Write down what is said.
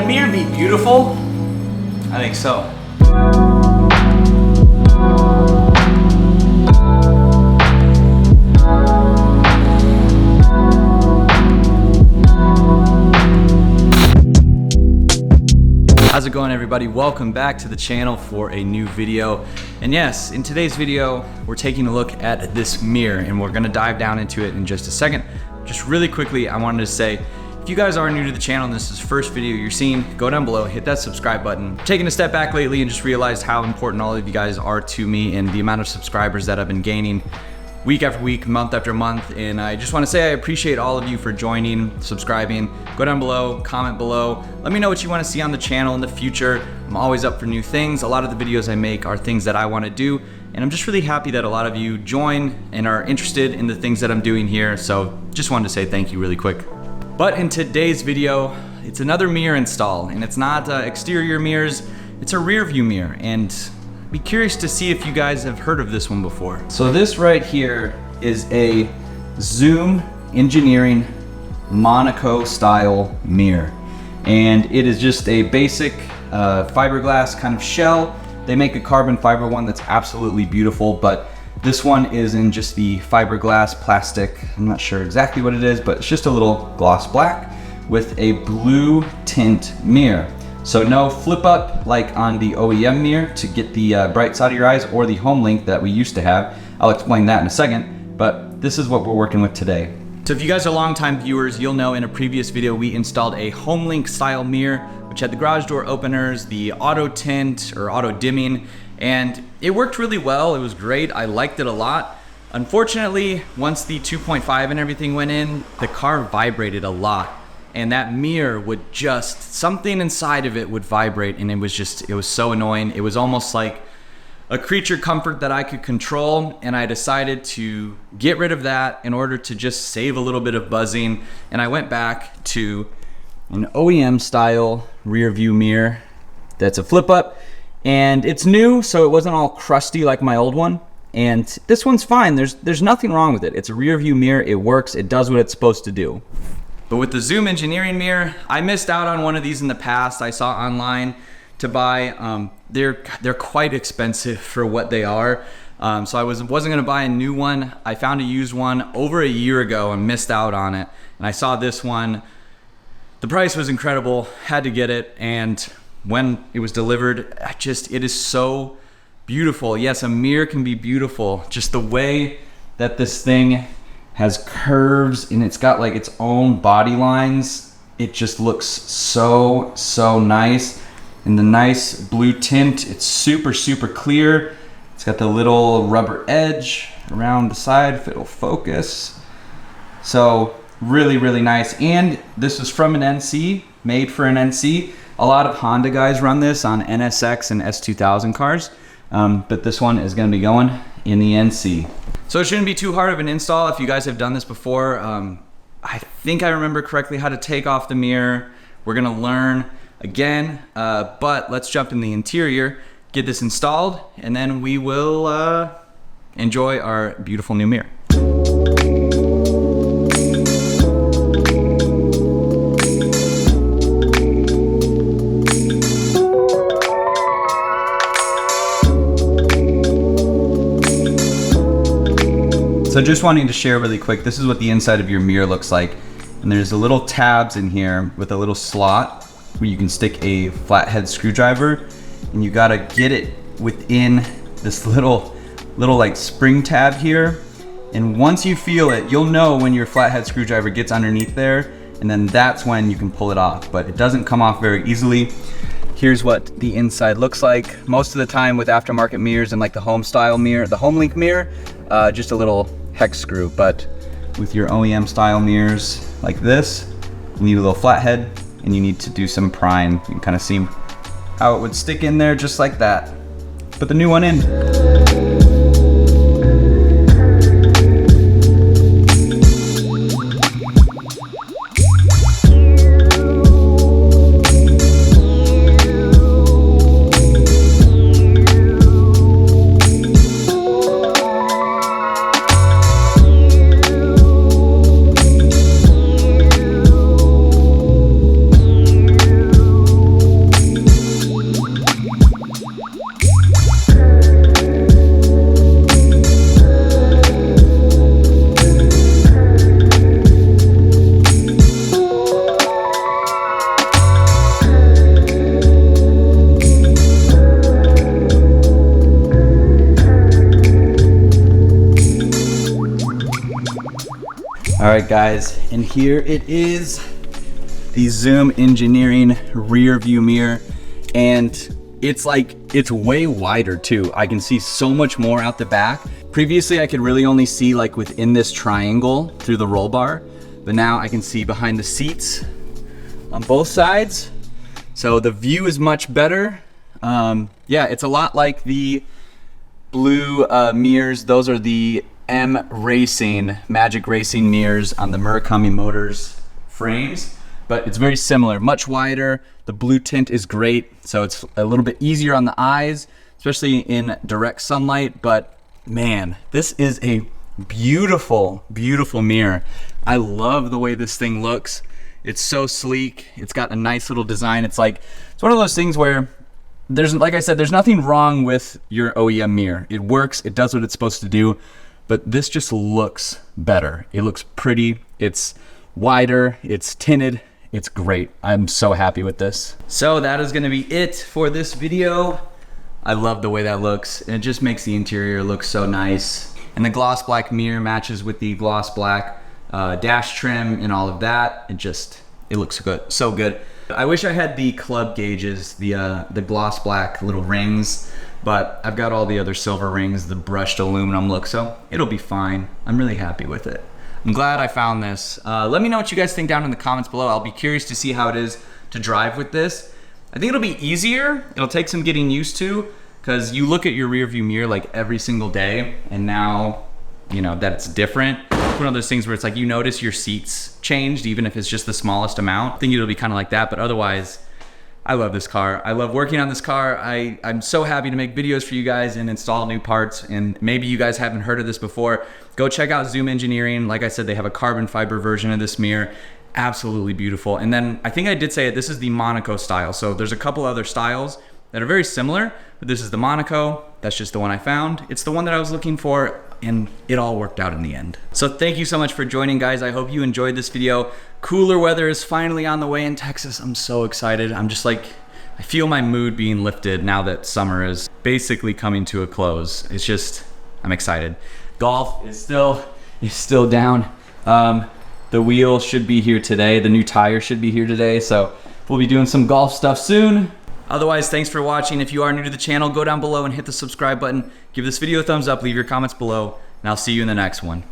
a mirror be beautiful? I think so. How's it going, everybody? Welcome back to the channel for a new video. And yes, in today's video, we're taking a look at this mirror and we're gonna dive down into it in just a second. Just really quickly, I wanted to say, if you guys are new to the channel and this is the first video you're seeing, go down below, hit that subscribe button. Taking a step back lately and just realized how important all of you guys are to me and the amount of subscribers that I've been gaining week after week, month after month, and I just want to say I appreciate all of you for joining, subscribing. Go down below, comment below, let me know what you want to see on the channel in the future. I'm always up for new things. A lot of the videos I make are things that I want to do, and I'm just really happy that a lot of you join and are interested in the things that I'm doing here, so just wanted to say thank you really quick. But in today's video, it's another mirror install, and it's not exterior mirrors, it's a rear view mirror, and be curious to see if you guys have heard of this one before. So this right here is a Zoom Engineering Monaco style mirror. And it is just a basic fiberglass kind of shell. They make a carbon fiber one that's absolutely beautiful, but this one is in just the fiberglass plastic. I'm not sure exactly what it is, but it's just a little gloss black with a blue tint mirror. So no flip up like on the OEM mirror to get the bright side of your eyes or the home link that we used to have. I'll explain that in a second, but this is what we're working with today. So if you guys are longtime viewers, you'll know in a previous video we installed a home link style mirror, which had the garage door openers, the auto tint or auto dimming, and it worked really well. It was great. I liked it a lot. Unfortunately, once the 2.5 and everything went in, the car vibrated a lot. And that mirror would just, something inside of it would vibrate, and it was so annoying. It was almost like a creature comfort that I could control, and I decided to get rid of that in order to just save a little bit of buzzing. And I went back to an OEM style rear view mirror that's a flip up, and it's new, so it wasn't all crusty like my old one. And this one's fine, there's nothing wrong with it. It's a rear view mirror, it works, it does what it's supposed to do. But with the Zoom Engineering mirror, I missed out on one of these in the past. I saw online to buy. They're quite expensive for what they are. So I wasn't gonna buy a new one. I found a used one over a year ago and missed out on it. And I saw this one. The price was incredible, had to get it. And when it was delivered, it is so beautiful. Yes, a mirror can be beautiful. Just the way that this thing has curves and it's got like its own body lines. It just looks so nice. And the nice blue tint, it's super clear. It's got the little rubber edge around the side if it'll focus. So really nice. And this is from an NC, made for an NC. A lot of Honda guys run this on NSX and S2000 cars, but this one is gonna be going in the NC. So it shouldn't be too hard of an install if you guys have done this before. I think I remember correctly how to take off the mirror. We're gonna learn again, but let's jump in the interior, get this installed, and then we will enjoy our beautiful new mirror. So just wanting to share really quick, this is what the inside of your mirror looks like. And there's a little tabs in here with a little slot where you can stick a flathead screwdriver, and you gotta get it within this little like spring tab here. And once you feel it, you'll know when your flathead screwdriver gets underneath there, and then that's when you can pull it off. But it doesn't come off very easily. Here's what the inside looks like. Most of the time with aftermarket mirrors and like the home style mirror, the home link mirror, just a little hex screw. But with your OEM style mirrors like this, you need a little flathead and you need to do some prying. You can kind of see how it would stick in there just like that. Put the new one in. All right guys, and here it is, the Zoom Engineering rear view mirror. And it's way wider too. I can see so much more out the back. Previously, I could really only see like within this triangle through the roll bar, but now I can see behind the seats on both sides. So the view is much better. Yeah, it's a lot like the blue mirrors. Those are the Magic Racing mirrors on the Murakami Motors frames, but it's very similar, much wider. The blue tint is great, so it's a little bit easier on the eyes, especially in direct sunlight. But man, this is a beautiful, beautiful mirror. I love the way this thing looks. It's so sleek. It's got a nice little design. It's one of those things where like I said, there's nothing wrong with your OEM mirror. It works, it does what it's supposed to do, but this just looks better. It looks pretty, it's wider, it's tinted, it's great. I'm so happy with this. So that is gonna be it for this video. I love the way that looks. It just makes the interior look so nice. And the gloss black mirror matches with the gloss black dash trim and all of that. It looks good, so good. I wish I had the club gauges, the gloss black little rings, but I've got all the other silver rings, the brushed aluminum look, so it'll be fine. I'm really happy with it. I'm glad I found this. Let me know what you guys think down in the comments below. I'll be curious to see how it is to drive with this. I think it'll be easier. It'll take some getting used to, because you look at your rear view mirror like every single day, and now you know that it's different. It's one of those things where it's like you notice your seats changed, even if it's just the smallest amount. I think it'll be kind of like that, but otherwise, I love this car. I love working on this car. I'm so happy to make videos for you guys and install new parts. And maybe you guys haven't heard of this before. Go check out Zoom Engineering. Like I said, they have a carbon fiber version of this mirror. Absolutely beautiful. And then I think I did say it, this is the Monaco style. So there's a couple other styles that are very similar, but this is the Monaco. That's just the one I found. It's the one that I was looking for, and it all worked out in the end. So thank you so much for joining, guys. I hope you enjoyed this video. Cooler weather is finally on the way in Texas. I'm so excited. I'm just like, I feel my mood being lifted now that summer is basically coming to a close. It's just, I'm excited. Golf is still down. The wheel should be here today. The new tire should be here today. So we'll be doing some golf stuff soon. Otherwise, thanks for watching. If you are new to the channel, go down below and hit the subscribe button. Give this video a thumbs up, leave your comments below, and I'll see you in the next one.